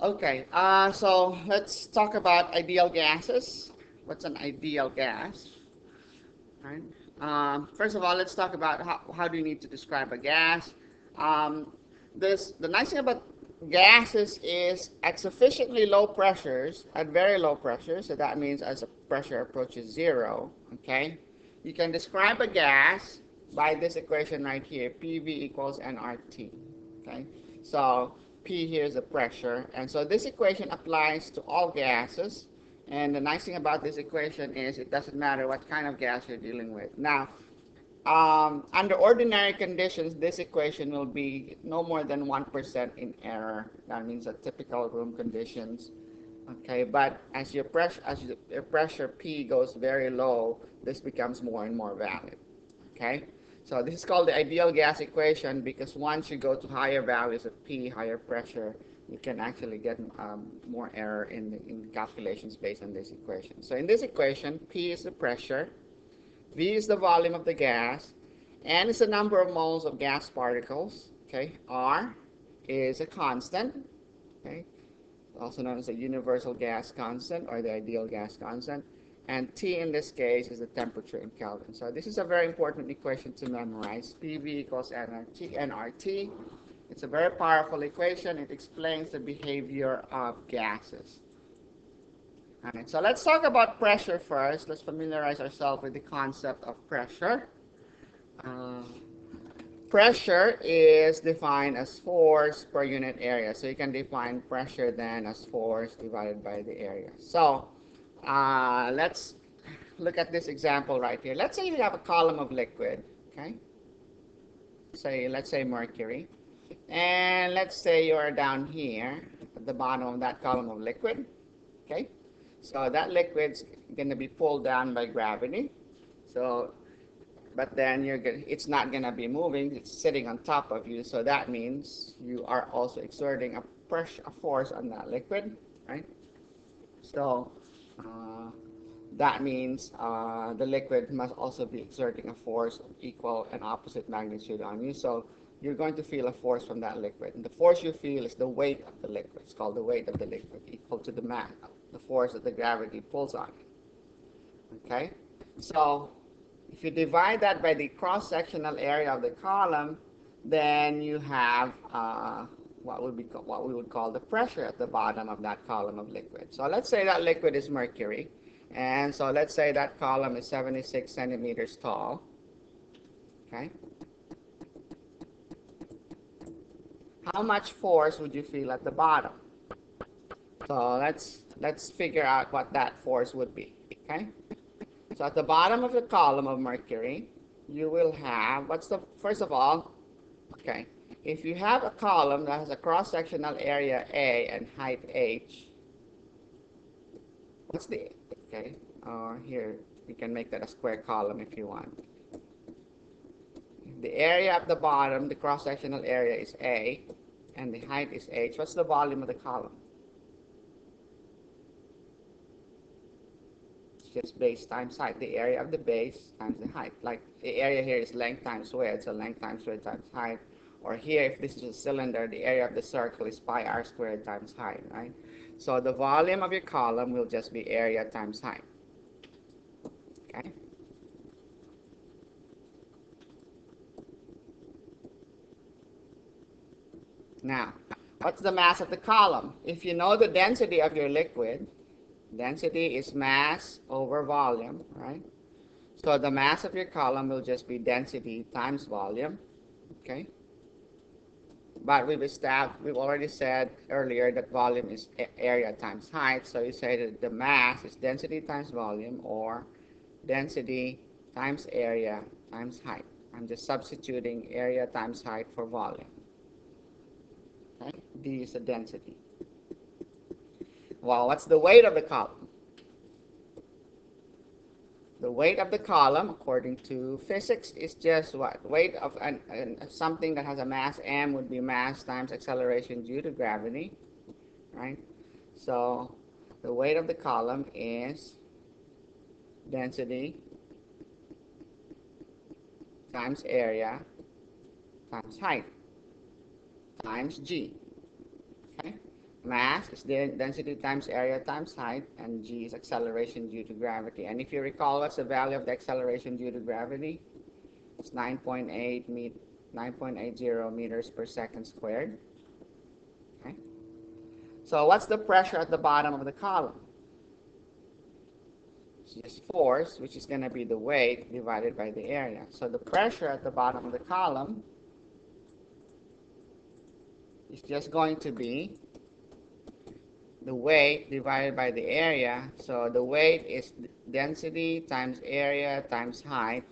Okay, so let's talk about ideal gases. What's an ideal gas? Right. First of all, let's talk about how do you need to describe a gas. Um, the nice thing about gases is at sufficiently low pressures, at very low pressures, so that means as the pressure approaches zero, okay, you can describe a gas by this equation right here, PV equals nRT, okay? So P here is the pressure, and so this equation applies to all gases. And the nice thing about this equation is it doesn't matter what kind of gas you're dealing with. Now, under ordinary conditions, this equation will be no more than 1% in error. That means that typical room conditions. Okay, but your pressure P goes very low, this becomes more and more valid. Okay, so this is called the ideal gas equation because once you go to higher values of P, higher pressure, you can actually get more error in the calculations based on this equation. So in this equation, P is the pressure, V is the volume of the gas, N is the number of moles of gas particles. Okay, R is a constant. Okay, also known as the universal gas constant or the ideal gas constant. And T in this case is the temperature in Kelvin. So this is a very important equation to memorize. PV equals nRT. It's a very powerful equation. It explains the behavior of gases. All right, so let's talk about pressure first. Let's familiarize ourselves with the concept of pressure. Uh, Pressure is defined as force per unit area. So you can define pressure then as force divided by the area. So let's look at this example right here. Let's say you have a column of liquid, okay? Let's say mercury. And let's say you are down here at the bottom of that column of liquid, okay? So that liquid's going to be pulled down by gravity. So but then it's not going to be moving, it's sitting on top of you, so that means you are also exerting a force on that liquid, right? So that means the liquid must also be exerting a force of equal and opposite magnitude on you, so you're going to feel a force from that liquid, and the force you feel is the weight of the liquid. It's called the weight of the liquid, equal to the force that the gravity pulls on you. Okay, so if you divide that by the cross-sectional area of the column, then you have what we would call the pressure at the bottom of that column of liquid. So let's say that liquid is mercury, and so let's say that column is 76 centimeters tall. Okay. How much force would you feel at the bottom? So let's figure out what that force would be. Okay. So at the bottom of the column of mercury, you will have, first of all, okay, if you have a column that has a cross-sectional area A and height H, okay, here, you can make that a square column if you want. The area at the bottom, the cross-sectional area is A, and the height is H. What's the volume of the column? Just base times height, the area of the base times the height. Like the area here is length times width, so length times width times height. Or here, if this is a cylinder, the area of the circle is pi r squared times height, right? So the volume of your column will just be area times height. Okay? Now, what's the mass of the column? If you know the density of your liquid, density is mass over volume, right? So the mass of your column will just be density times volume, okay? But we've already said earlier that volume is area times height, so you say that the mass is density times volume or density times area times height. I'm just substituting area times height for volume. Okay? D is the density. Well, what's the weight of the column? The weight of the column, according to physics, is just what? Weight of something that has a mass m would be mass times acceleration due to gravity, right? So the weight of the column is density times area times height times g. Okay? mass is density times area times height, and g is acceleration due to gravity. And if you recall, what's the value of the acceleration due to gravity? It's 9.80 meters per second squared. Okay. So what's the pressure at the bottom of the column? It's just force, which is going to be the weight divided by the area. So the pressure at the bottom of the column is just going to be the weight divided by the area. So the weight is density times area times height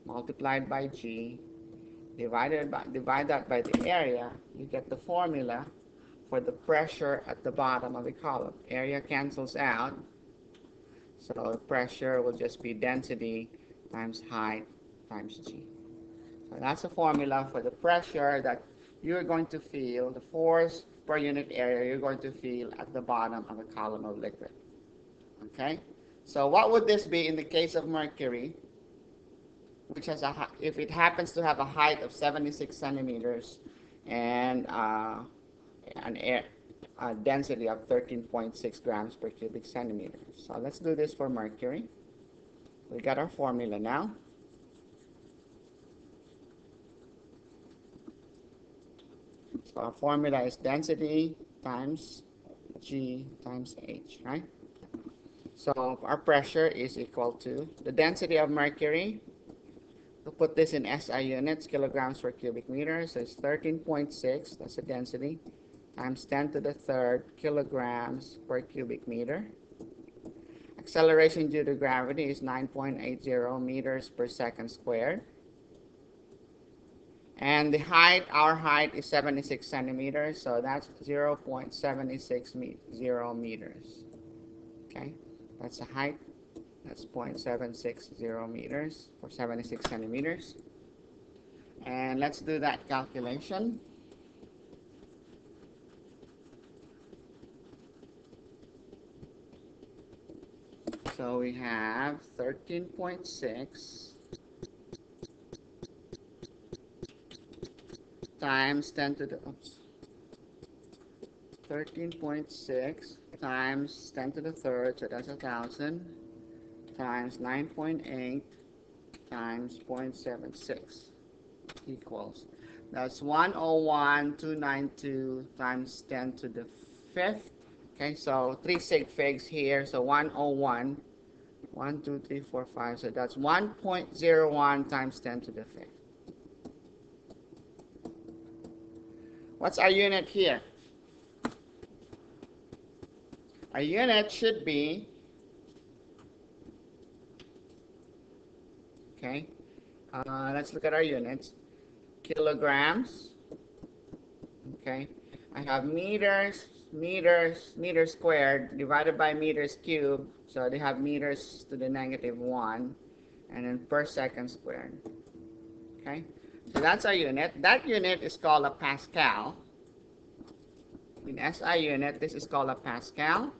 multiplied by g, divide that by the area. You get the formula for the pressure at the bottom of the column. Area cancels out, so pressure will just be density times height times g. So that's the formula for the pressure that you're going to feel, the force per unit area you're going to feel at the bottom of a column of liquid. Okay? So what would this be in the case of mercury, which has if it happens to have a height of 76 centimeters and a density of 13.6 grams per cubic centimeter. So let's do this for mercury. We got our formula now. So our formula is density times G times H, right? So our pressure is equal to the density of mercury. We'll put this in SI units, kilograms per cubic meter. So it's 13.6, that's the density, times 10 to the third kilograms per cubic meter. Acceleration due to gravity is 9.80 meters per second squared. And the height, our height is 76 centimeters, so that's 0.760 meters. Okay, that's the height. That's 0.760 meters for 76 centimeters. And let's do that calculation. So we have 13.6 times 10 to the 13.6 times 10 to the third, so that's 1,000, times 9.8 times 0.76 equals, that's 101,292 times 10 to the fifth. Okay, so 3 sig figs here, so 101, 1, 2, 3, 4, 5, so that's 1.01 times 10 to the fifth. What's our unit here? Our unit should be, okay, let's look at our units. Kilograms, okay, I have meters squared divided by meters cubed, so they have meters to the -1, and then per second squared. Okay, so that's our unit. That unit is called a Pascal. In SI unit, this is called a Pascal.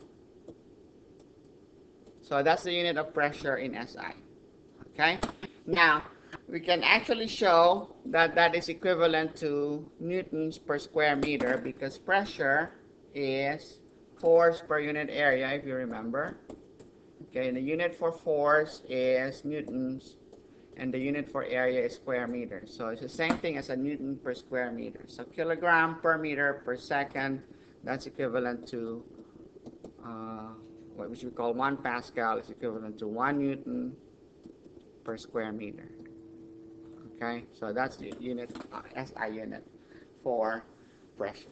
So that's the unit of pressure in SI. Okay, now we can actually show that that is equivalent to newtons per square meter, because pressure is force per unit area, if you remember. Okay, and the unit for force is newtons, and the unit for area is square meters. So it's the same thing as a newton per square meter. So kilogram per meter per second, that's equivalent to what we call 1 Pascal is equivalent to 1 Newton per square meter. Okay, so that's the unit, SI unit for pressure.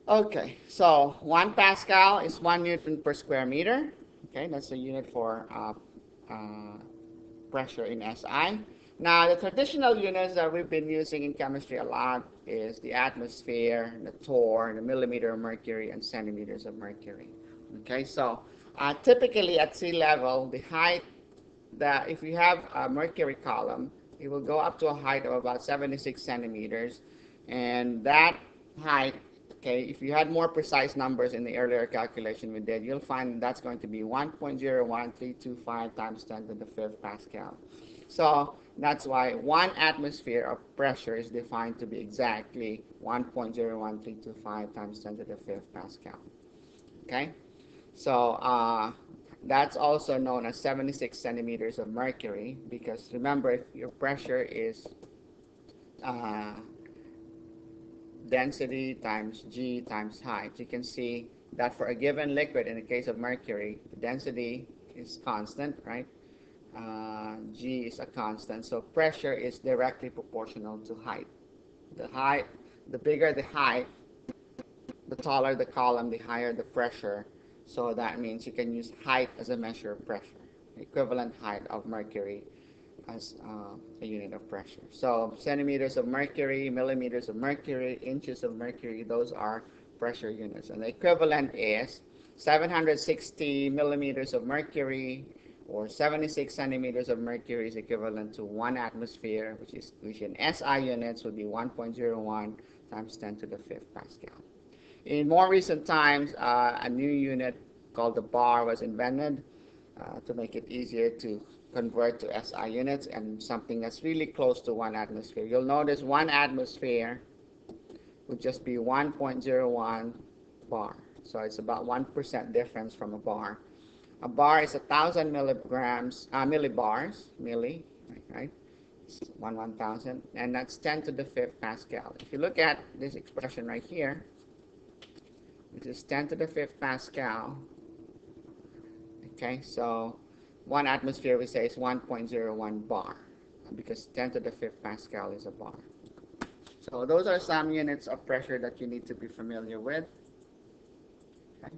Okay, so 1 Pascal is 1 Newton per square meter. Okay, that's the unit for pressure in SI. Now, the traditional units that we've been using in chemistry a lot is the atmosphere, the torr, the millimeter of mercury, and centimeters of mercury. Okay, so typically at sea level, the height that if you have a mercury column, it will go up to a height of about 76 centimeters, and that height, okay, if you had more precise numbers in the earlier calculation we did, you'll find that's going to be 1.01325 times 10 to the 5th Pascal. So That's why 1 atmosphere of pressure is defined to be exactly 1.01325 times 10 to the 5th Pascal. Okay? So that's also known as 76 centimeters of mercury, because remember, if your pressure is uh, density times G times height, you can see that for a given liquid, in the case of mercury, density is constant, right? G is a constant, so pressure is directly proportional to height. The bigger the height, the taller the column, the higher the pressure. So that means you can use height as a measure of pressure, equivalent height of mercury as a unit of pressure. So centimeters of mercury, millimeters of mercury, inches of mercury, those are pressure units. And the equivalent is 760 millimeters of mercury, or 76 centimeters of mercury is equivalent to 1 atmosphere, which in SI units would be 1.01 times 10 to the 5th Pascal. In more recent times, a new unit called the bar was invented to make it easier to convert to SI units, and something that's really close to 1 atmosphere. You'll notice 1 atmosphere would just be 1.01 bar. So it's about 1% difference from a bar. A bar is 1,000 millibars, right? 1,000, and that's 10 to the 5th Pascal. If you look at this expression right here, which is 10 to the 5th Pascal, okay, so 1 atmosphere we say is 1.01 bar, because 10 to the 5th Pascal is a bar. So those are some units of pressure that you need to be familiar with. Okay.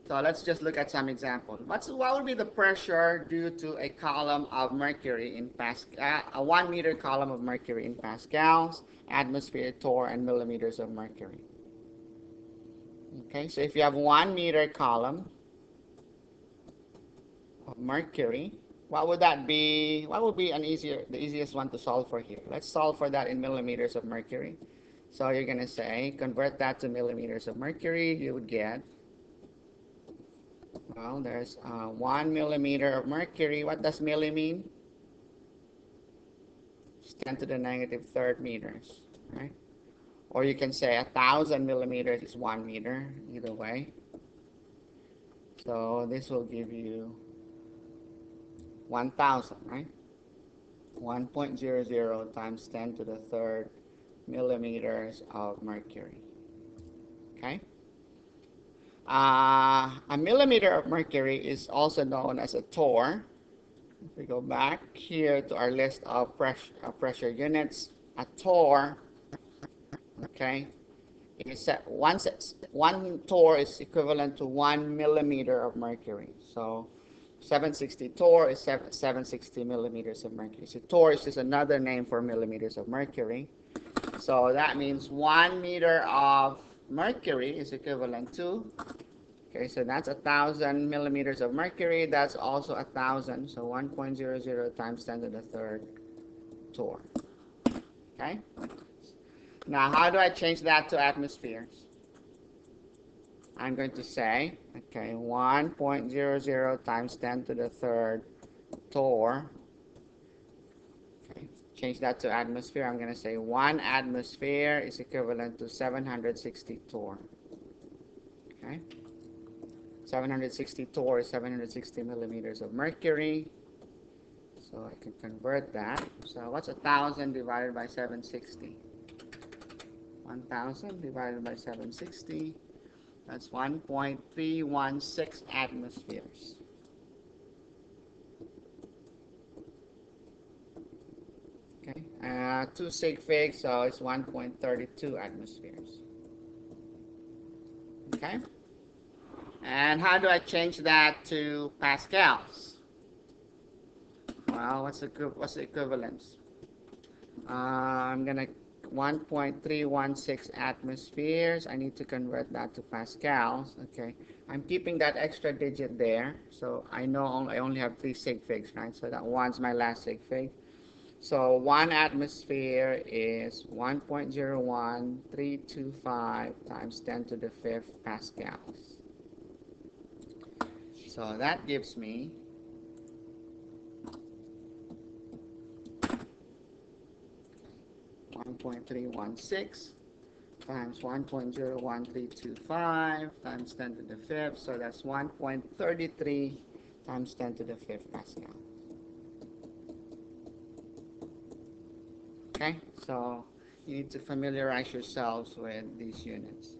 So let's just look at some examples. What would be the pressure due to a column of mercury in Pascal, a 1 meter column of mercury in pascals, atmosphere, torr, and millimeters of mercury? Okay, so if you have 1 meter column of mercury, what would that be? What would be the easiest one to solve for here? Let's solve for that in millimeters of mercury. So you're going to say, convert that to millimeters of mercury. You would get, well, there's 1 millimeter of mercury. What does milli mean? It's 10 to the negative third meters, right? Or you can say 1,000 millimeters is 1 meter, either way. So this will give you 1,000, right? 1.00 times 10 to the third millimeters of mercury. Okay? A millimeter of mercury is also known as a torr. If we go back here to our list of pressure units, a torr, okay, is one torr is equivalent to 1 millimeter of mercury. So 760 torr is 760 millimeters of mercury. So torr is just another name for millimeters of mercury. So that means 1 meter of mercury is equivalent to, okay, so that's 1,000 millimeters of mercury. That's also 1,000. So 1.00 times 10 to the third torr. Okay. Now, how do I change that to atmospheres? I'm going to say, okay, 1.00 times 10 to the third torr. Okay, change that to atmosphere. I'm going to say 1 atmosphere is equivalent to 760 torr. Okay, 760 torr is 760 millimeters of mercury. So I can convert that. So what's 1,000 divided by 760? 1,000 divided by 760. That's 1.316 atmospheres. Okay, 2 sig fig, so it's 1.32 atmospheres. Okay, and how do I change that to pascals? Well, what's the equivalence? I'm gonna 1.316 atmospheres. I need to convert that to pascals. Okay, I'm keeping that extra digit there, so I know I only have 3 sig figs, right? So that one's my last sig fig. So 1 atmosphere is 1.01325 times 10 to the 5th pascals. So that gives me 1.316 times 1.01325 times 10 to the fifth, so that's 1.33 times 10 to the fifth Pascal. Okay, so you need to familiarize yourselves with these units.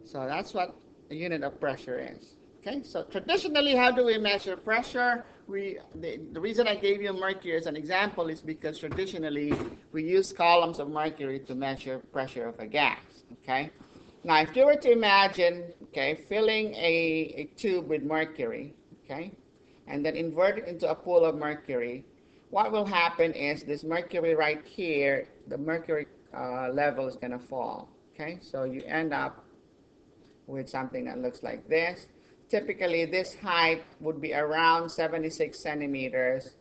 So that's what a unit of pressure is. Okay, so traditionally, how do we measure pressure? The reason I gave you mercury as an example is because traditionally we use columns of mercury to measure pressure of a gas. Okay, now if you were to imagine, okay, filling a tube with mercury, okay, and then invert it into a pool of mercury, what will happen is this mercury right here, the mercury level is going to fall. Okay, so you end up with something that looks like this. Typically, this height would be around 76 centimeters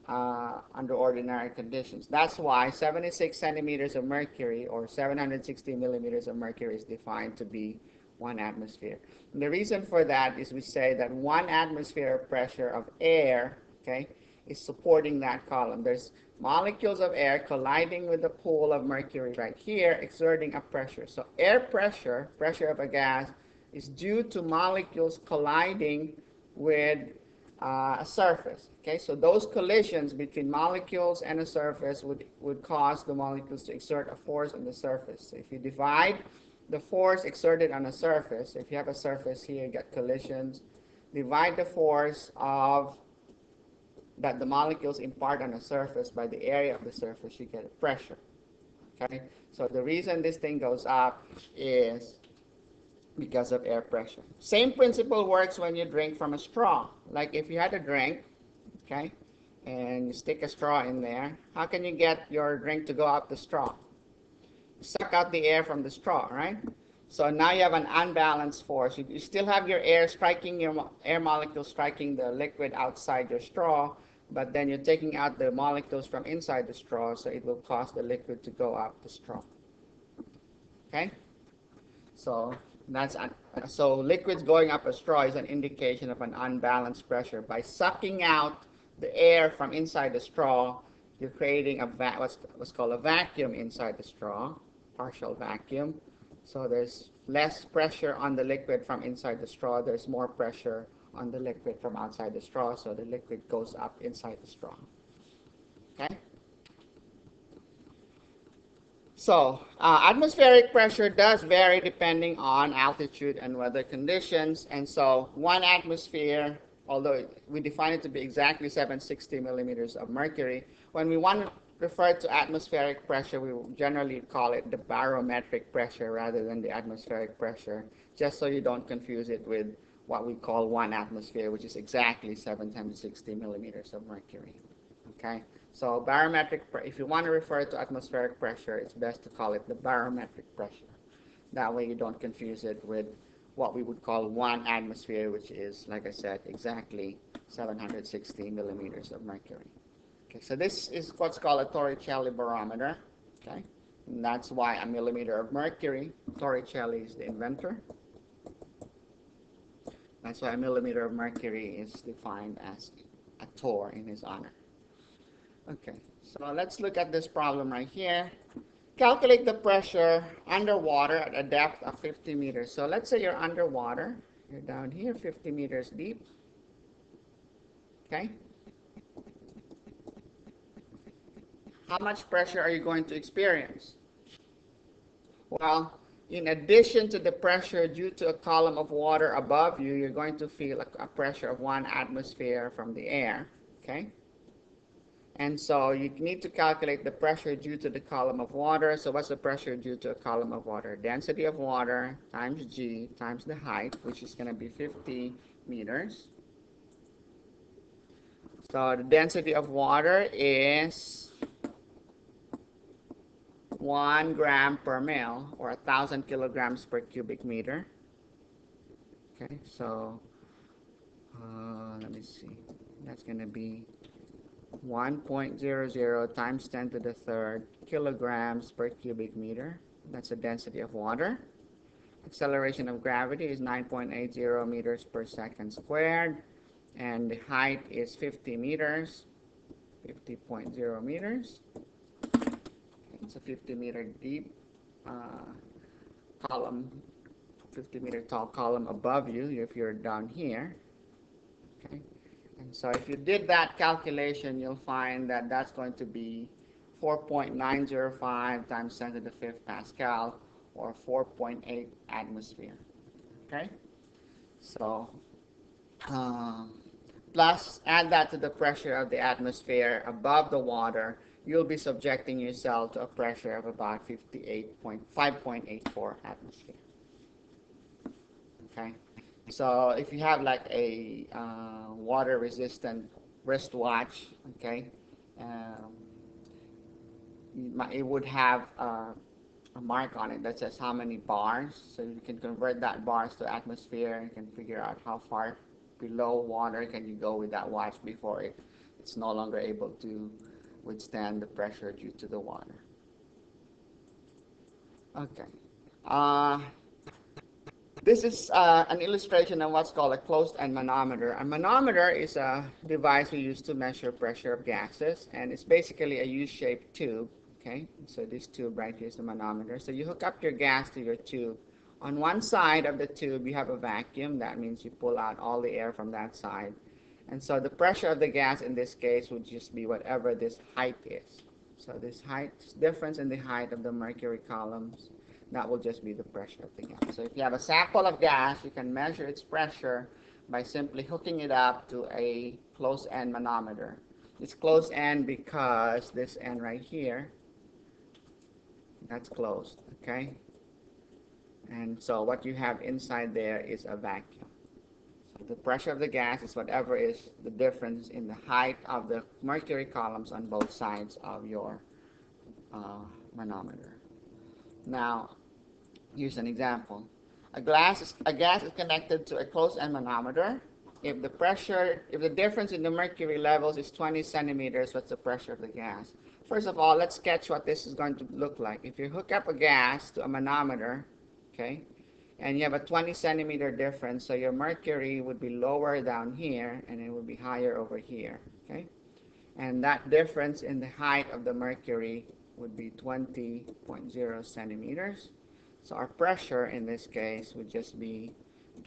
under ordinary conditions. That's why 76 centimeters of mercury, or 760 millimeters of mercury, is defined to be 1 atmosphere. And the reason for that is we say that 1 atmosphere of pressure of air, okay, is supporting that column. There's molecules of air colliding with the pool of mercury right here, exerting a pressure. So air pressure, pressure of a gas, is due to molecules colliding with a surface. Okay, so those collisions between molecules and a surface would cause the molecules to exert a force on the surface. So if you divide the force exerted on a surface, if you have a surface here, you get collisions, divide the force of that the molecules impart on a surface by the area of the surface, you get a pressure. Okay, so the reason this thing goes up is because of air pressure. Same principle works when you drink from a straw. Like if you had a drink, okay, and you stick a straw in there, how can you get your drink to go up the straw? Suck out the air from the straw, right? So now you have an unbalanced force. You still have your air striking, your air molecules striking the liquid outside your straw, but then you're taking out the molecules from inside the straw, so it will cause the liquid to go up the straw. Okay? So so liquids going up a straw is an indication of an unbalanced pressure. By sucking out the air from inside the straw, you're creating what's called a vacuum inside the straw, partial vacuum. So there's less pressure on the liquid from inside the straw. There's more pressure on the liquid from outside the straw, so the liquid goes up inside the straw. Okay? So atmospheric pressure does vary depending on altitude and weather conditions. And so 1 atmosphere, although we define it to be exactly 760 millimeters of mercury, when we want to refer to atmospheric pressure, we generally call it the barometric pressure rather than the atmospheric pressure, just so you don't confuse it with what we call 1 atmosphere, which is exactly 760 millimeters of mercury. Okay? So barometric, if you want to refer to atmospheric pressure, it's best to call it the barometric pressure. That way you don't confuse it with what we would call 1 atmosphere, which is, like I said, exactly 760 millimeters of mercury. Okay, so this is what's called a Torricelli barometer. Okay, and that's why a millimeter of mercury, Torricelli is the inventor. That's why a millimeter of mercury is defined as a torr in his honor. Okay, so let's look at this problem right here. Calculate the pressure underwater at a depth of 50 meters. So let's say you're underwater. You're down here, 50 meters deep. Okay. How much pressure are you going to experience? Well, in addition to the pressure due to a column of water above you, you're going to feel a pressure of 1 atmosphere from the air. Okay. And so you need to calculate the pressure due to the column of water. So what's the pressure due to a column of water? Density of water times G times the height, which is going to be 50 meters. So the density of water is 1 gram per mil, or 1,000 kilograms per cubic meter. Okay, so let me see. That's going to be 1.00 times 10 to the third kilograms per cubic meter. That's the density of water. Acceleration of gravity is 9.80 meters per second squared. And the height is 50 meters, 50.0 meters. It's a 50-meter deep column, 50-meter tall column above you if you're down here. Okay, and so if you did that calculation, you'll find that that's going to be 4.905 times 10 to the 5th Pascal, or 4.8 atmosphere. Okay, so plus add that to the pressure of the atmosphere above the water, you'll be subjecting yourself to a pressure of about 5.84 atmosphere. Okay, so if you have like a water resistant wristwatch, okay, it would have a mark on it that says how many bars, so you can convert that bars to atmosphere and can figure out how far below water can you go with that watch before it's no longer able to withstand the pressure due to the water. Okay. This is an illustration of what's called a closed-end manometer. A manometer is a device we use to measure pressure of gases, and it's basically a U-shaped tube. Okay, so this tube right here is the manometer. So you hook up your gas to your tube. On one side of the tube, you have a vacuum. That means you pull out all the air from that side. And so the pressure of the gas in this case would just be whatever this height is. So this height, difference in the height of the mercury columns, that will just be the pressure of the gas. So if you have a sample of gas, you can measure its pressure by simply hooking it up to a closed-end manometer. It's closed-end because this end right here, that's closed, okay? And so what you have inside there is a vacuum. So the pressure of the gas is whatever is the difference in the height of the mercury columns on both sides of your manometer. Now, here's an example. A gas is connected to a closed-end manometer. If the difference in the mercury levels is 20 centimeters, what's the pressure of the gas? First of all, let's sketch what this is going to look like. If you hook up a gas to a manometer, okay, and you have a 20 centimeter difference, so your mercury would be lower down here and it would be higher over here, okay? And that difference in the height of the mercury would be 20.0 centimeters. So our pressure in this case would just be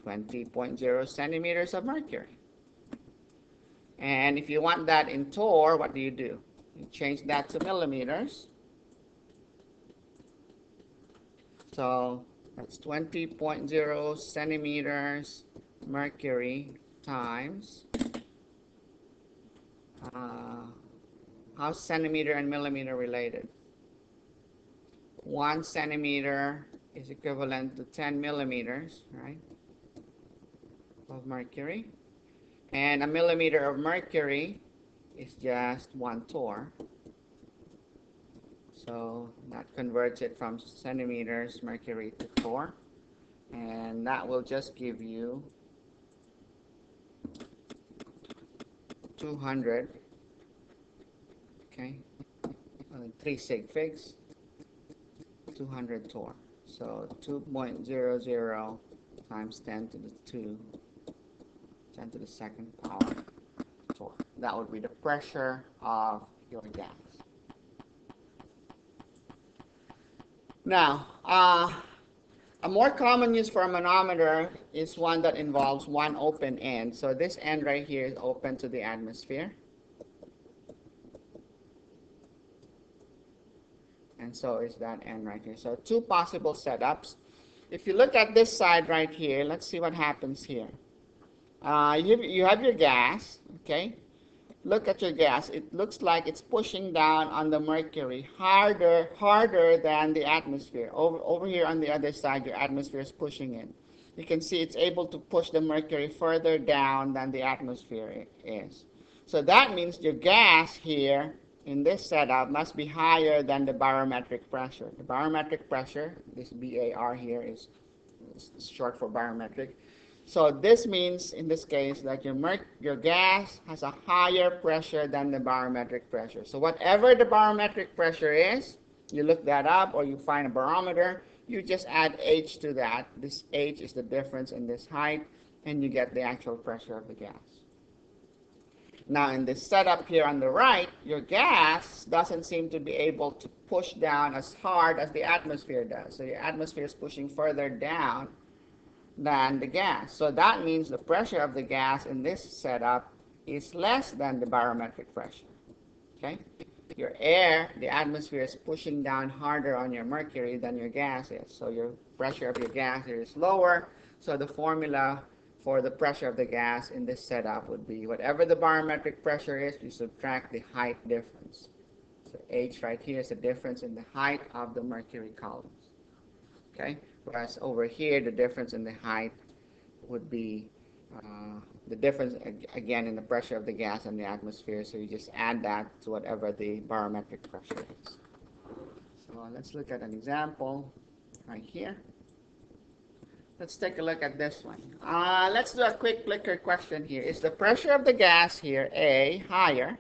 20.0 centimeters of mercury. And if you want that in torr, what do? You change that to millimeters. So that's 20.0 centimeters mercury times, how's centimeter and millimeter related? 1 centimeter is equivalent to 10 millimeters, right, of mercury. And a millimeter of mercury is just 1 torr. So that converts it from centimeters mercury to torr. And that will just give you 200, okay, 3 sig figs, 200 torr. So 2.00 times 10 to the 2nd power torr. That would be the pressure of your gas. Now, a more common use for a manometer is one that involves one open end. So this end right here is open to the atmosphere. And so is that end right here. So 2 possible setups. If you look at this side right here, let's see what happens here. You have your gas, okay? Look at your gas. It looks like it's pushing down on the mercury harder than the atmosphere. Over here on the other side, your atmosphere is pushing it. You can see it's able to push the mercury further down than the atmosphere is. So that means your gas here in this setup must be higher than the barometric pressure. The barometric pressure, this BAR here is short for barometric. So this means, in this case, that your gas has a higher pressure than the barometric pressure. So whatever the barometric pressure is, you look that up or you find a barometer, you just add H to that. This H is the difference in this height, and you get the actual pressure of the gas. Now in this setup here on the right, your gas doesn't seem to be able to push down as hard as the atmosphere does. So your atmosphere is pushing further down than the gas. So that means the pressure of the gas in this setup is less than the barometric pressure. Okay? Your air, the atmosphere is pushing down harder on your mercury than your gas is. So your pressure of your gas is lower. So the formula for the pressure of the gas in this setup would be whatever the barometric pressure is, you subtract the height difference. So H right here is the difference in the height of the mercury columns. Okay? Whereas over here, the difference in the height would be the difference, again, in the pressure of the gas in the atmosphere. So you just add that to whatever the barometric pressure is. So let's look at an example right here. Let's take a look at this one. Let's do a quick clicker question here. Is the pressure of the gas here, A, higher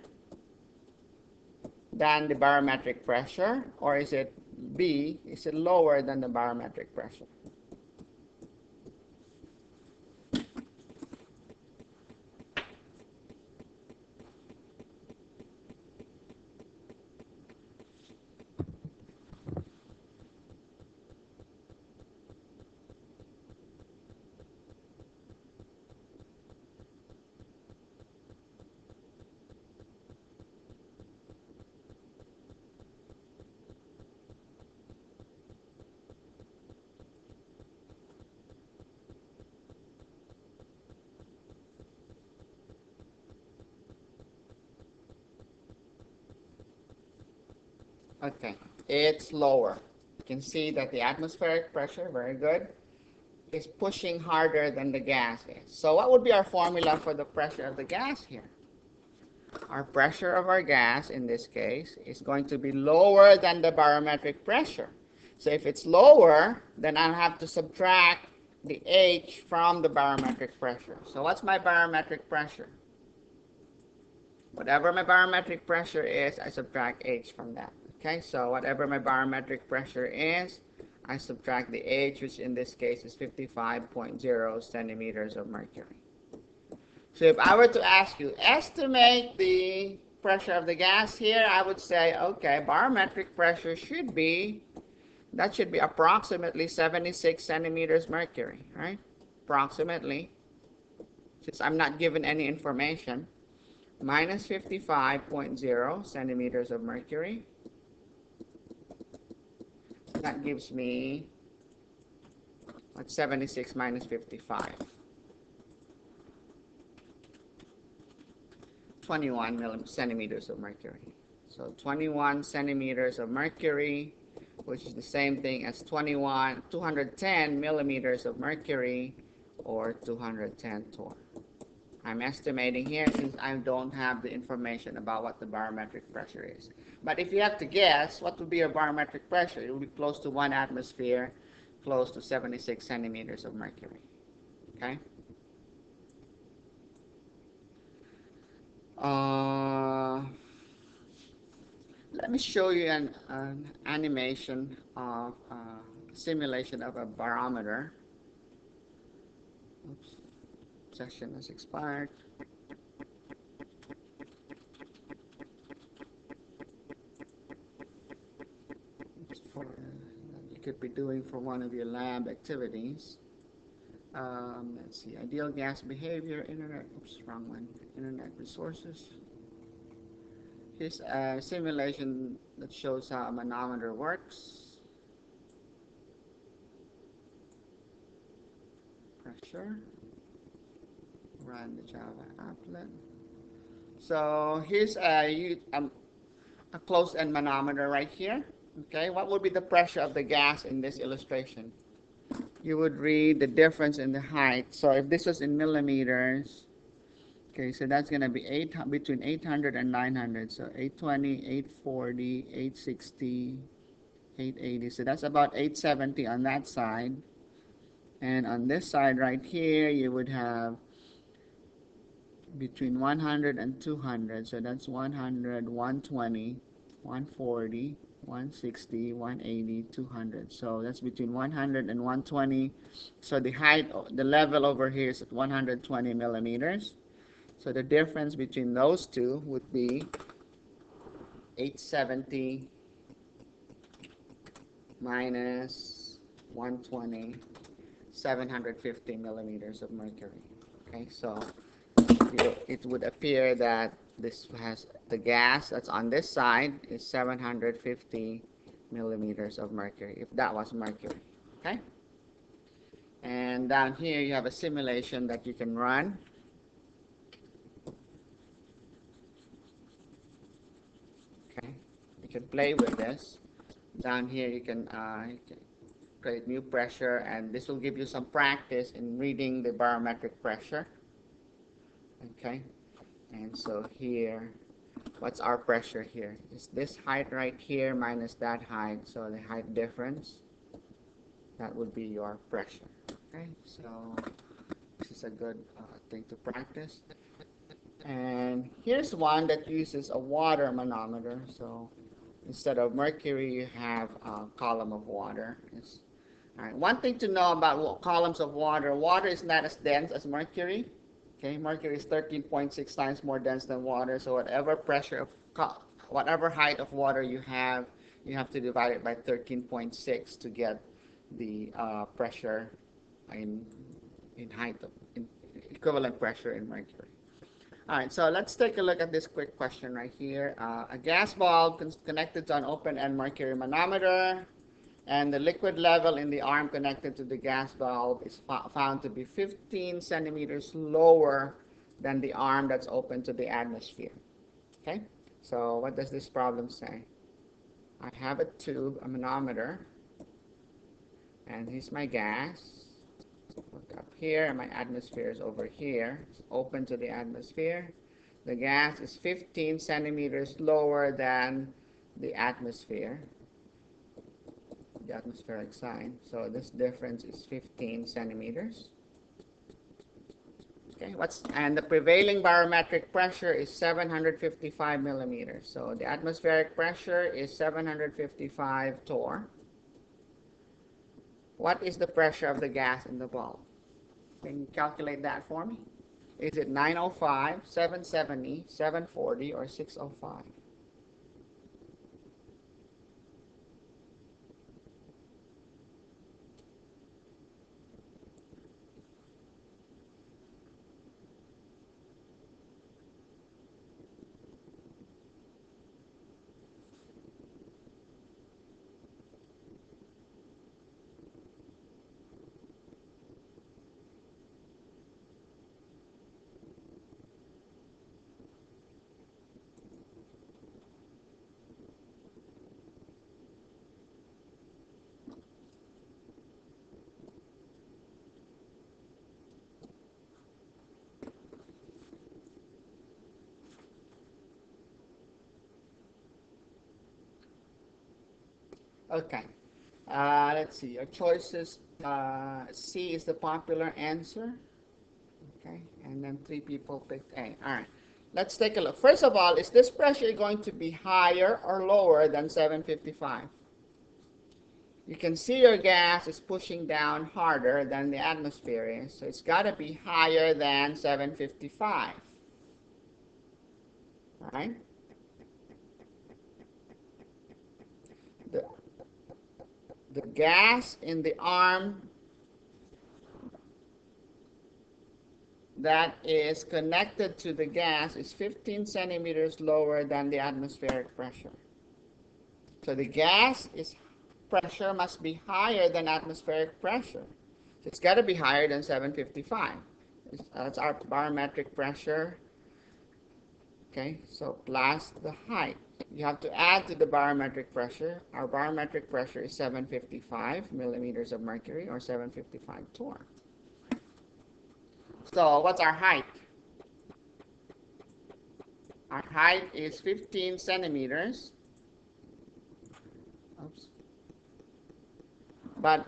than the barometric pressure, or is it B, is it lower than the barometric pressure? Okay, it's lower. You can see that the atmospheric pressure, very good, is pushing harder than the gas is. So what would be our formula for the pressure of the gas here? Our pressure of our gas, in this case, is going to be lower than the barometric pressure. So if it's lower, then I'll have to subtract the H from the barometric pressure. So what's my barometric pressure? Whatever my barometric pressure is, I subtract H from that. Okay, so whatever my barometric pressure is, I subtract the H, which in this case is 55.0 centimeters of mercury. So if I were to ask you, estimate the pressure of the gas here, I would say, okay, barometric pressure should be, that should be approximately 76 centimeters mercury, right? Approximately, since I'm not given any information, minus 55.0 centimeters of mercury. That gives me, what's 76 minus 55? 21 centimeters of mercury. So 21 centimeters of mercury, which is the same thing as 210 millimeters of mercury, or 210 torr. I'm estimating here since I don't have the information about what the barometric pressure is. But if you have to guess, what would be your barometric pressure? It will be close to 1 atmosphere, close to 76 centimeters of mercury. Okay? Let me show you an animation of simulation of a barometer. Oops. Session has expired. You could be doing for one of your lab activities. Let's see, ideal gas behavior, internet, oops, wrong one, internet resources. Here's a simulation that shows how a manometer works. Pressure. Run the Java applet. So here's a closed-end manometer right here. Okay, what would be the pressure of the gas in this illustration? You would read the difference in the height. So if this was in millimeters, okay, so that's going to be between 800 and 900. So 820, 840, 860, 880. So that's about 870 on that side. And on this side right here, you would have between 100 and 200. So that's 100, 120, 140, 160, 180, 200. So that's between 100 and 120. So the height, the level over here is at 120 millimeters. So the difference between those two would be 870 minus 120, 750 millimeters of mercury. Okay, so it would appear that this has the gas that's on this side is 750 millimeters of mercury, if that was mercury. Okay, and down here you have a simulation that you can run. Okay, you can play with this. Down here you can create new pressure, and this will give you some practice in reading the barometric pressure. Okay, and so here, what's our pressure here? Is this height right here minus that height, so the height difference, that would be your pressure. Okay, so this is a good thing to practice. And here's one that uses a water manometer. So instead of mercury, you have a column of water. All right. One thing to know about columns of water, water is not as dense as mercury. Okay, mercury is 13.6 times more dense than water. So whatever pressure of whatever height of water you have to divide it by 13.6 to get the pressure in height of equivalent pressure in mercury. All right, so let's take a look at this quick question right here. A gas bulb connected to an open-end mercury manometer, and the liquid level in the arm connected to the gas bulb is found to be 15 centimeters lower than the arm that's open to the atmosphere. Okay, so what does this problem say? I have a tube, a manometer, and here's my gas. Look up here, and my atmosphere is over here. It's open to the atmosphere. The gas is 15 centimeters lower than the atmosphere, the atmospheric sign. So this difference is 15 centimeters. Okay, and the prevailing barometric pressure is 755 millimeters. So the atmospheric pressure is 755 torr. What is the pressure of the gas in the bulb? Can you calculate that for me? Is it 905, 770, 740, or 605? Okay, let's see. Your choices, C is the popular answer. Okay, and then 3 people picked A. All right, let's take a look. First of all, is this pressure going to be higher or lower than 755? You can see your gas is pushing down harder than the atmosphere is, so it's got to be higher than 755. All right? The gas in the arm that is connected to the gas is 15 centimeters lower than the atmospheric pressure. So the gas pressure must be higher than atmospheric pressure. So it's got to be higher than 755. That's our barometric pressure. Okay, so plus the height. You have to add to the barometric pressure. Our barometric pressure is 755 millimeters of mercury, or 755 torr. So what's our height? Our height is 15 centimeters. Oops. But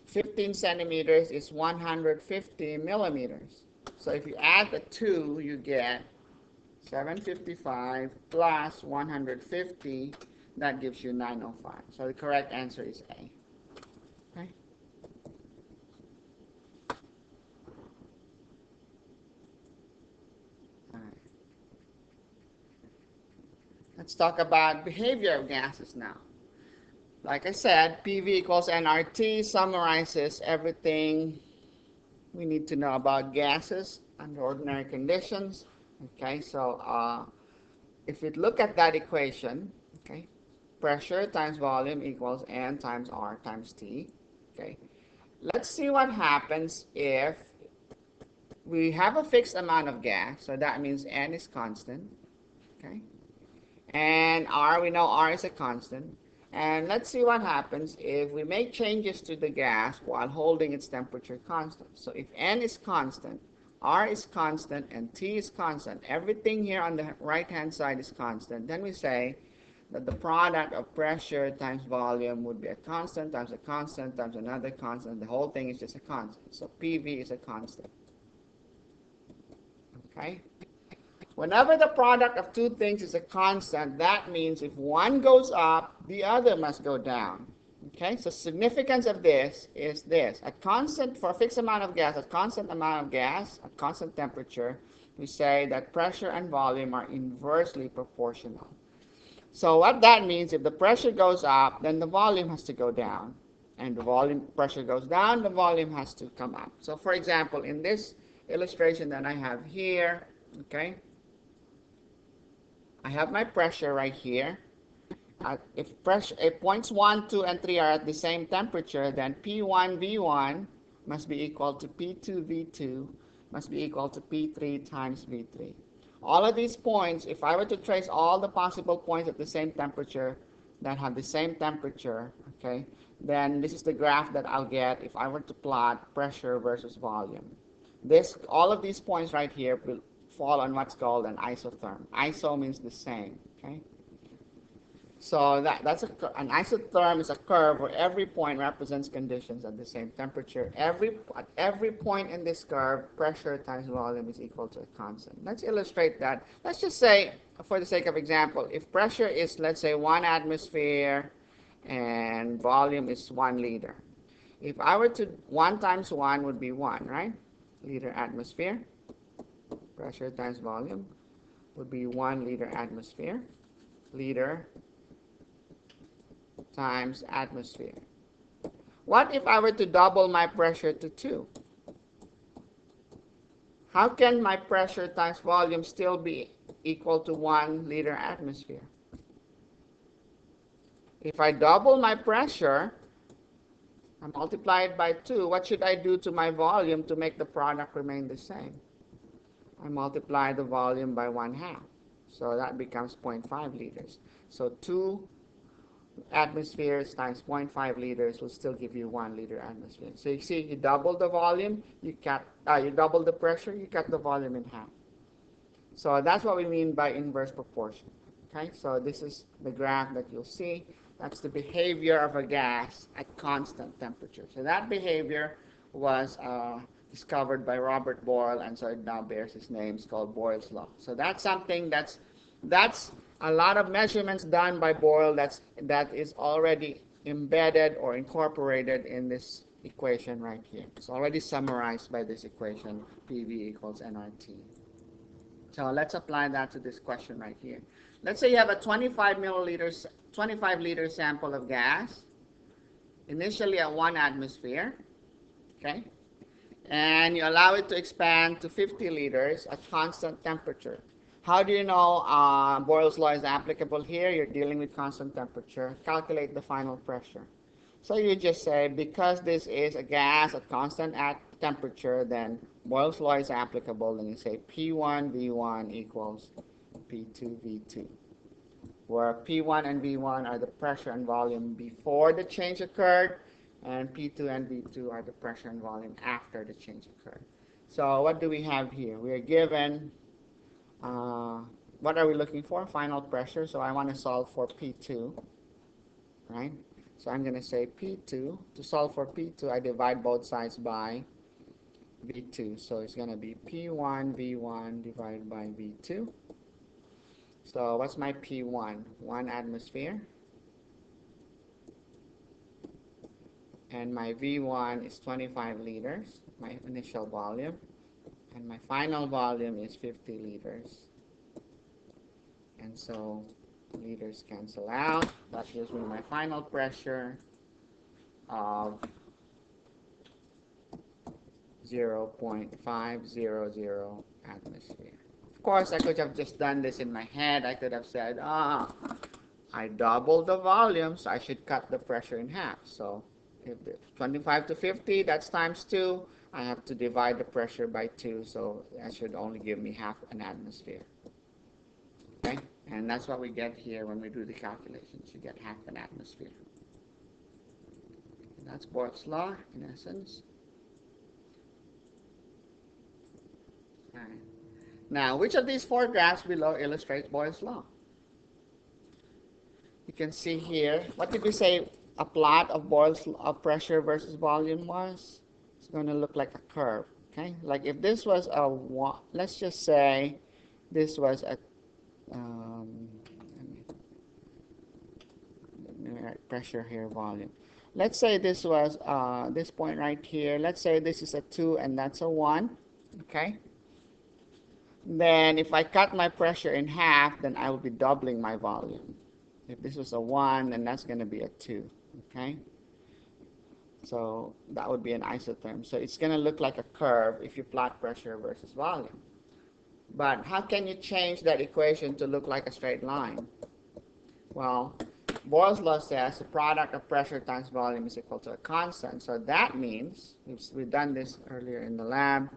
15 centimeters is 150 millimeters. So if you add the 2, you get 755 plus 150. That gives you 905. So the correct answer is A. Okay. All right. Let's talk about behavior of gases now. Like I said, PV equals nRT summarizes everything we need to know about gases under ordinary conditions. Okay, so if we look at that equation, okay, pressure times volume equals N times R times T. Okay, let's see what happens if we have a fixed amount of gas. So that means N is constant. Okay, and R, we know R is a constant. And let's see what happens if we make changes to the gas while holding its temperature constant. So if N is constant, R is constant, and T is constant, everything here on the right-hand side is constant, then we say that the product of pressure times volume would be a constant times another constant. The whole thing is just a constant. So PV is a constant. Okay? Whenever the product of two things is a constant, that means if one goes up, the other must go down. Okay, so significance of this is this. A constant, for a fixed amount of gas, a constant amount of gas, a constant temperature, we say that pressure and volume are inversely proportional. So what that means, if the pressure goes up, then the volume has to go down. And the volume pressure goes down, the volume has to come up. So for example, in this illustration that I have here, okay, I have my pressure right here. If points 1, 2, and 3 are at the same temperature, then P1 V1 must be equal to P2 V2 must be equal to P3 times V3. All of these points, if I were to trace all the possible points at the same temperature that have the same temperature, okay, then this is the graph that I'll get if I were to plot pressure versus volume. All of these points right here will fall on what's called an isotherm. Iso means the same. Okay. So an isotherm is a curve where every point represents conditions at the same temperature. At every point in this curve, pressure times volume is equal to a constant. Let's illustrate that. Let's just say, for the sake of example, if pressure is, let's say, 1 atmosphere and volume is 1 liter. If I were to, 1 times 1 would be 1, right? Liter atmosphere. Pressure times volume would be 1 liter atmosphere. Liter times atmosphere. What if I were to double my pressure to 2? How can my pressure times volume still be equal to 1 liter atmosphere? If I double my pressure, I multiply it by 2, what should I do to my volume to make the product remain the same? I multiply the volume by 1/2. So that becomes 0.5 liters. So 2 atmospheres times 0.5 liters will still give you 1 liter atmosphere. So you see, you double the volume, you double the pressure, you cut the volume in half. So that's what we mean by inverse proportion. Okay, so this is the graph that you'll see. That's the behavior of a gas at constant temperature. So that behavior was discovered by Robert Boyle, and so it now bears his name. It's called Boyle's law. So that's something that's a lot of measurements done by Boyle that is already embedded or incorporated in this equation right here. It's already summarized by this equation, PV equals nRT. So let's apply that to this question right here. Let's say you have a 25 liter sample of gas, initially at 1 atmosphere, okay? And you allow it to expand to 50 liters at constant temperature. How do you know Boyle's law is applicable here? You're dealing with constant temperature. Calculate the final pressure. So you just say, because this is a gas at constant temperature, then Boyle's law is applicable. Then you say P1 V1 equals P2 V2, where P1 and V1 are the pressure and volume before the change occurred, and P2 and V2 are the pressure and volume after the change occurred. So what do we have here? We are given, what are we looking for? Final pressure. So I want to solve for P2, right? So I'm going to say P2. To solve for P2, I divide both sides by V2. So it's going to be P1 V1 divided by V2. So what's my P1? 1 atmosphere. And my V1 is 25 liters, my initial volume. And my final volume is 50 liters. And so Liters cancel out. That gives me my final pressure of 0.500 atmosphere. Of course, I could have just done this in my head. I could have said, I doubled the volume, so I should cut the pressure in half. So if it's 25 to 50, that's times 2. I have to divide the pressure by 2, so that should only give me half an atmosphere. Okay? And that's what we get here when we do the calculations. You get half an atmosphere. And that's Boyle's law, in essence. All right. Now, which of these 4 graphs below illustrates Boyle's law? You can see here, what did we say a plot of Boyle's pressure versus volume was? It's going to look like a curve. Okay, like if this was a, let's just say this was a, pressure here, volume. Let's say this was this point right here. Let's say this is a 2 and that's a 1. Okay. Then if I cut my pressure in half, then I will be doubling my volume. If this was a 1, then that's going to be a 2. Okay. So that would be an isotherm. So it's going to look like a curve if you plot pressure versus volume. But how can you change that equation to look like a straight line? Well, Boyle's law says the product of pressure times volume is equal to a constant. So that means, we've done this earlier in the lab,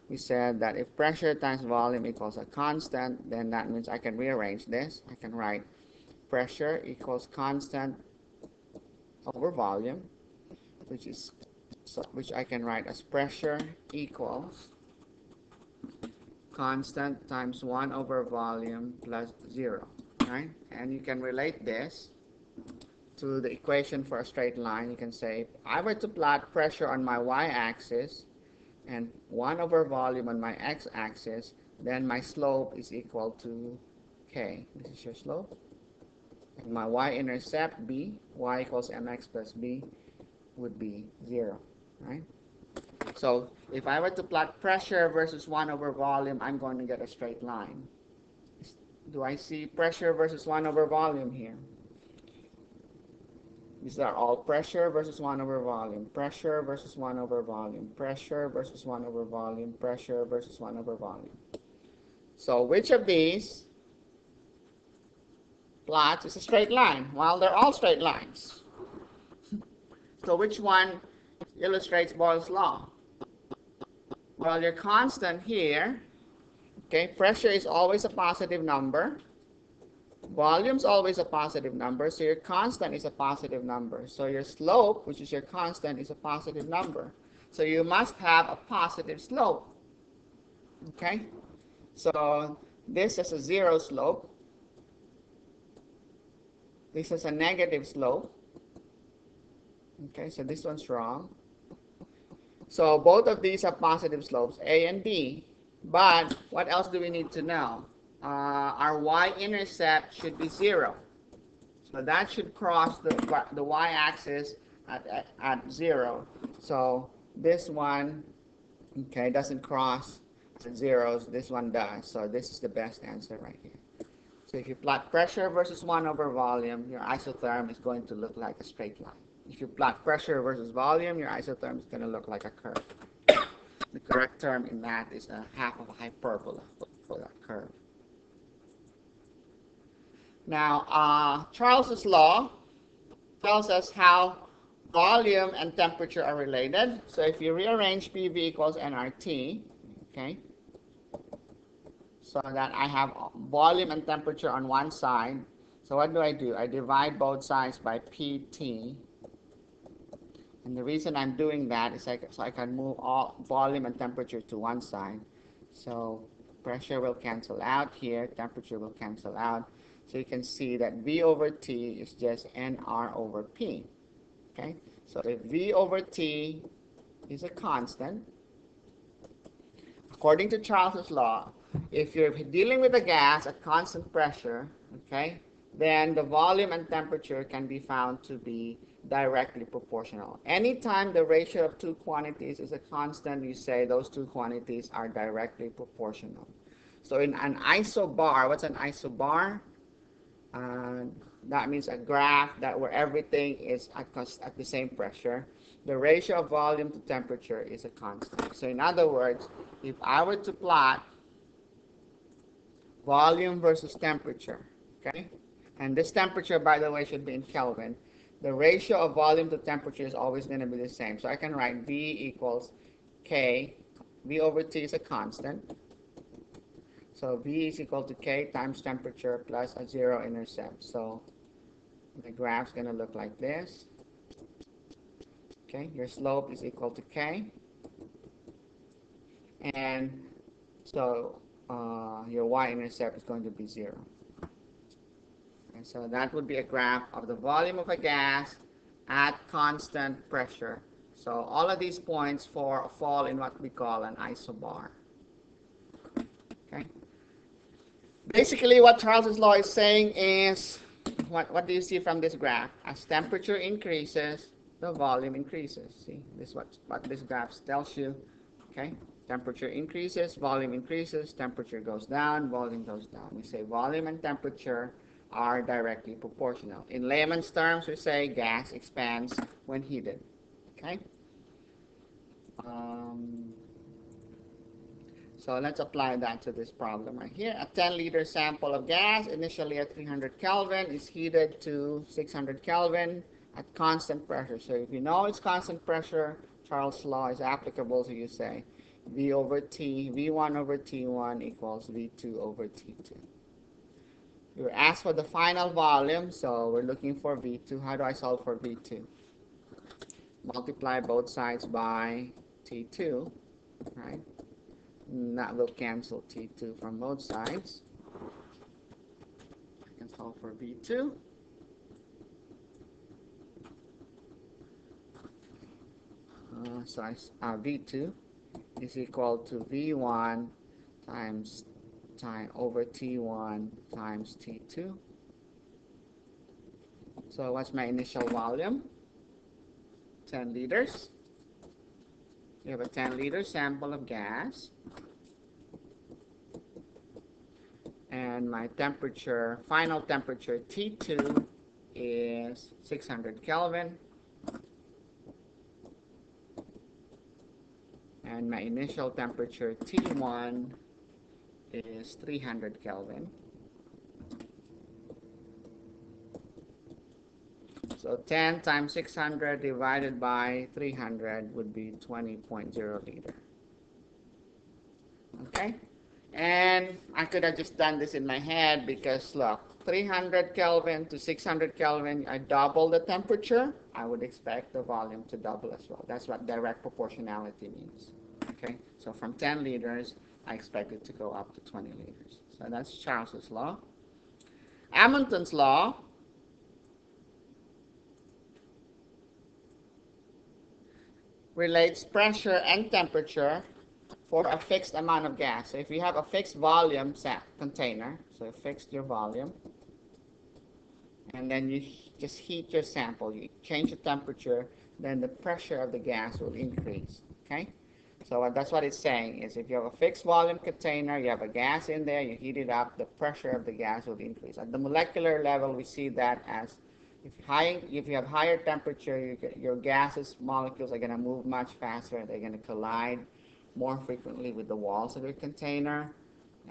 we said that if pressure times volume equals a constant, then that means I can rearrange this. I can write pressure equals constant over volume, which I can write as pressure equals constant times 1 over volume plus 0. Right? And you can relate this to the equation for a straight line. You can say, if I were to plot pressure on my y-axis and 1 over volume on my x-axis, then my slope is equal to k. This is your slope. And my y-intercept, b, y equals mx plus b, would be 0. Right? So if I were to plot pressure versus 1 over volume, I'm going to get a straight line. Do I see pressure versus 1 over volume here? These are all pressure versus 1 over volume, pressure versus 1 over volume, pressure versus 1 over volume, pressure versus 1 over volume. So which of these plots is a straight line? Well, they're all straight lines. So which one illustrates Boyle's law? Well, your constant here, okay, pressure is always a positive number. Volume's always a positive number, so your constant is a positive number. So your slope, which is your constant, is a positive number. So you must have a positive slope. Okay? So this is a 0 slope. This is a negative slope. Okay, so this one's wrong. So both of these are positive slopes, A and B. But what else do we need to know? Our y-intercept should be 0. So that should cross the y-axis at 0. So this one, okay, doesn't cross at 0. This one does. So this is the best answer right here. So if you plot pressure versus 1 over volume, your isotherm is going to look like a straight line. If you plot pressure versus volume, your isotherm is going to look like a curve. The correct term in math is a half of a hyperbola for that curve. Now, Charles's law tells us how volume and temperature are related. So if you rearrange PV equals nRT, okay, so that I have volume and temperature on one side. So what do? I divide both sides by PT. And the reason I'm doing that is so I can move all volume and temperature to one side. So pressure will cancel out here, temperature will cancel out. So you can see that V over T is just NR over P. Okay? So if V over T is a constant, according to Charles's law, if you're dealing with a gas at constant pressure, okay, then the volume and temperature can be found to be directly proportional. Anytime the ratio of two quantities is a constant, you say those two quantities are directly proportional. So in an isobar, what's an isobar? And that means a graph that where everything is at the same pressure. The ratio of volume to temperature is a constant. So in other words, if I were to plot volume versus temperature, okay? And this temperature, by the way, should be in Kelvin. The ratio of volume to temperature is always going to be the same. So I can write V equals K. V over T is a constant. So V is equal to K times temperature plus a zero intercept. So the graph's going to look like this. Okay, your slope is equal to K. And so your y-intercept is going to be 0. And so that would be a graph of the volume of a gas at constant pressure. So all of these points fall in what we call an isobar. Okay. Basically, what Charles's law is saying is, what do you see from this graph? As temperature increases, the volume increases. See, this is what this graph tells you. Okay. Temperature increases, volume increases, temperature goes down, volume goes down. We say volume and temperature are directly proportional. In layman's terms, we say gas expands when heated. Okay? So let's apply that to this problem right here. A 10-liter sample of gas, initially at 300 Kelvin, is heated to 600 Kelvin at constant pressure. So if you know it's constant pressure, Charles' law is applicable, so you say V over T, V1 over T1 equals V2 over T2. You're asked for the final volume, so we're looking for V2. How do I solve for V2? Multiply both sides by T2, right? And that will cancel T2 from both sides. I can solve for V2. So V2 is equal to V1 times over T1 times T2. So what's my initial volume? 10 liters. You have a 10-liter sample of gas. And my temperature, final temperature T2 is 600 Kelvin. And my initial temperature T1 is 300 Kelvin. So 10 times 600 divided by 300 would be 20.0 liter. Okay? And I could have just done this in my head because, look, 300 Kelvin to 600 Kelvin, I double the temperature. I would expect the volume to double as well. That's what direct proportionality means. Okay? So from 10 liters, I expect it to go up to 20 liters. So that's Charles's law. Amontons' law relates pressure and temperature for a fixed amount of gas. So if you have a fixed volume container, so you fixed your volume, and then you just heat your sample, you change the temperature, then the pressure of the gas will increase. Okay? So that's what it's saying is if you have a fixed volume container, you have a gas in there, you heat it up, the pressure of the gas will increase. At the molecular level, we see that as if you have higher temperature, your gases molecules are going to move much faster. They're going to collide more frequently with the walls of your container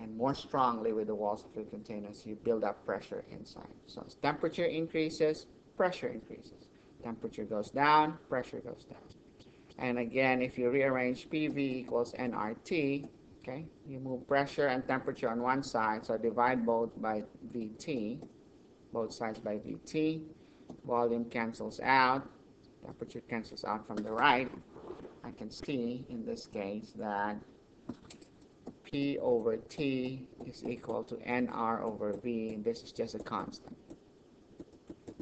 and more strongly with the walls of your container. So you build up pressure inside. So as temperature increases, pressure increases. Temperature goes down, pressure goes down. And again, if you rearrange PV equals nRT, okay, you move pressure and temperature on one side, so divide both by VT, both sides by VT. Volume cancels out, temperature cancels out from the right. I can see in this case that P over T is equal to NR over V. This is just a constant.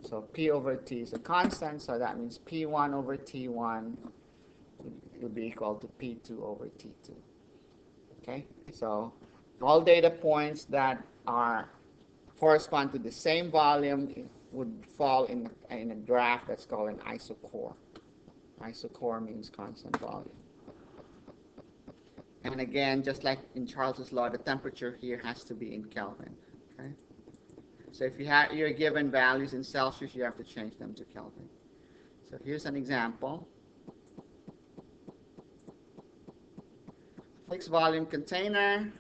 So P over T is a constant, so that means P1 over T1 would be equal to P2 over T2. Okay, so all data points that correspond to the same volume would fall in a graph that's called an isochore. Isochore means constant volume. And again, just like in Charles's law, the temperature here has to be in Kelvin. Okay? So if you have your given values in Celsius, you have to change them to Kelvin. So here's an example. Fixed volume container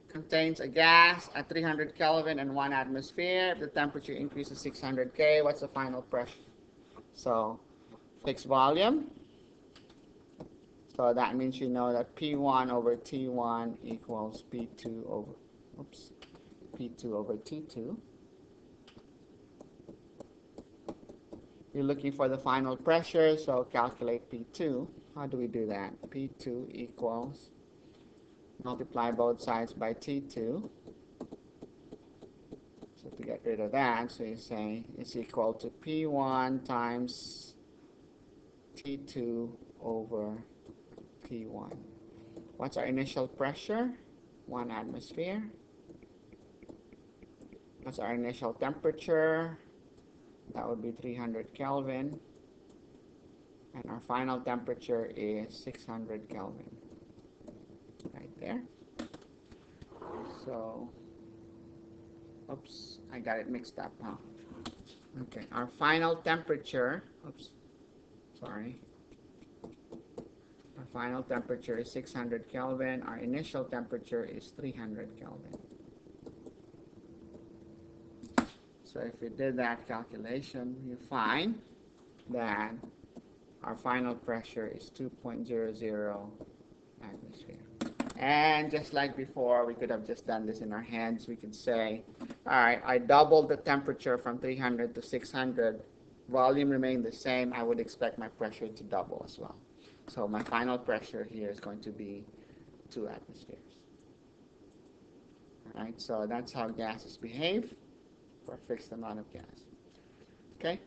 contains a gas at 300 Kelvin and 1 atmosphere. If the temperature increases 600 K, what's the final pressure? So fixed volume. So that means you know that P1 over T1 equals P2 over, P2 over T2. You're looking for the final pressure, so calculate P2. How do we do that? P2 equals, multiply both sides by T2. So to get rid of that, so you say it's equal to P1 times T2 over T1. What's our initial pressure? 1 atmosphere. What's our initial temperature? That would be 300 Kelvin. And our final temperature is 600 Kelvin. Right there. So, oops, I got it mixed up, huh? Okay, our final temperature, our final temperature is 600 Kelvin. Our initial temperature is 300 Kelvin. So if you did that calculation, you find that our final pressure is 2.00 atmosphere. And just like before, we could have just done this in our heads. We could say, all right, I doubled the temperature from 300 to 600. Volume remained the same. I would expect my pressure to double as well. So my final pressure here is going to be 2 atmospheres. All right, so that's how gases behave for a fixed amount of gas. Okay?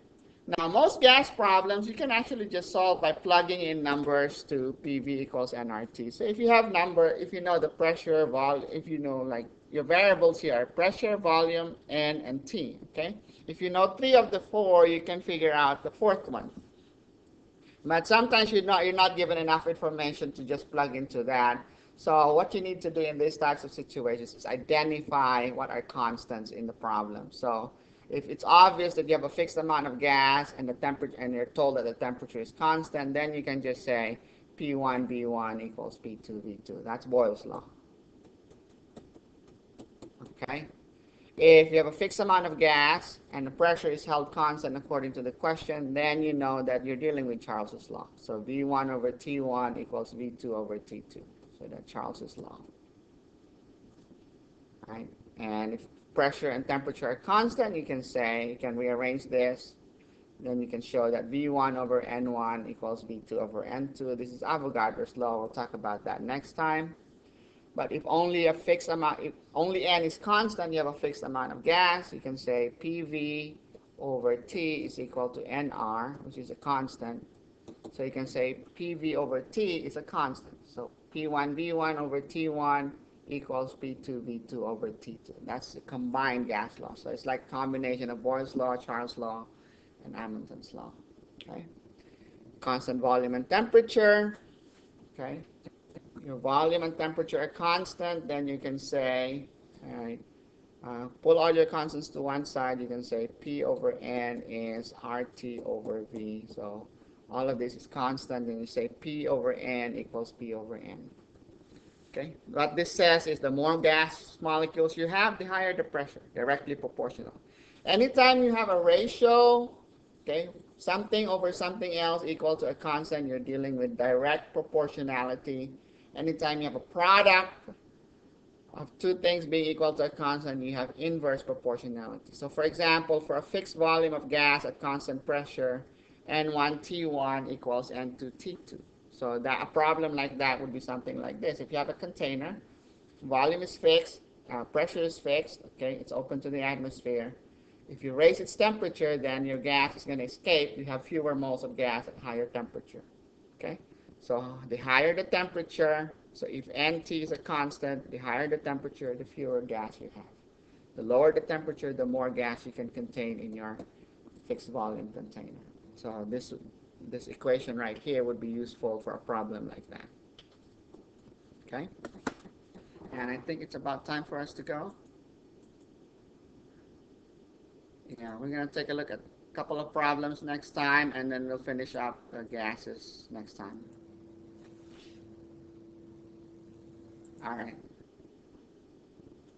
Now, most gas problems, you can actually just solve by plugging in numbers to PV equals nRT. So if you have if you know the pressure, volume, if you know like your variables here are pressure, volume, N, and T, okay? If you know 3 of the 4, you can figure out the 4th one. But sometimes you're not given enough information to just plug into that. So what you need to do in these types of situations is identify what are constants in the problem. So if it's obvious that you have a fixed amount of gas and the temperature, and you're told that the temperature is constant, then you can just say P1 V1 equals P2 V2. That's Boyle's law. Okay? If you have a fixed amount of gas and the pressure is held constant according to the question, then you know that you're dealing with Charles's law. So V1 over T1 equals V2 over T2. So that's Charles's law. Right? And if pressure and temperature are constant, you can rearrange this. Then you can show that V1 over N1 equals V2 over N2. This is Avogadro's law. We'll talk about that next time. But if only if only N is constant, you have a fixed amount of gas, you can say PV over T is equal to NR, which is a constant. So you can say PV over T is a constant. So P1 V1 over T1 equals P2 V2 over T2. That's the combined gas law. So it's like a combination of Boyle's law, Charles' law, and Amontons law. Okay. Constant volume and temperature. Okay. Your volume and temperature are constant, then you can say, all right, pull all your constants to one side. You can say P over N is RT over V. So all of this is constant, and you say P over N equals P over N. Okay. What this says is the more gas molecules you have, the higher the pressure, directly proportional. Anytime you have a ratio, okay, something over something else equal to a constant, you're dealing with direct proportionality. Anytime you have a product of 2 things being equal to a constant, you have inverse proportionality. So for example, for a fixed volume of gas at constant pressure, N1 T1 equals N2 T2. So that a problem like that would be something like this. If you have a container, volume is fixed, pressure is fixed, okay, it's open to the atmosphere. If you raise its temperature, then your gas is going to escape. You have fewer moles of gas at higher temperature, okay? So the higher the temperature, so if NT is a constant, the higher the temperature, the fewer gas you have. The lower the temperature, the more gas you can contain in your fixed volume container. So this equation right here would be useful for a problem like that. Okay? And I think it's about time for us to go. Yeah, we're gonna take a look at a couple of problems next time, and then we'll finish up the gases next time. All right.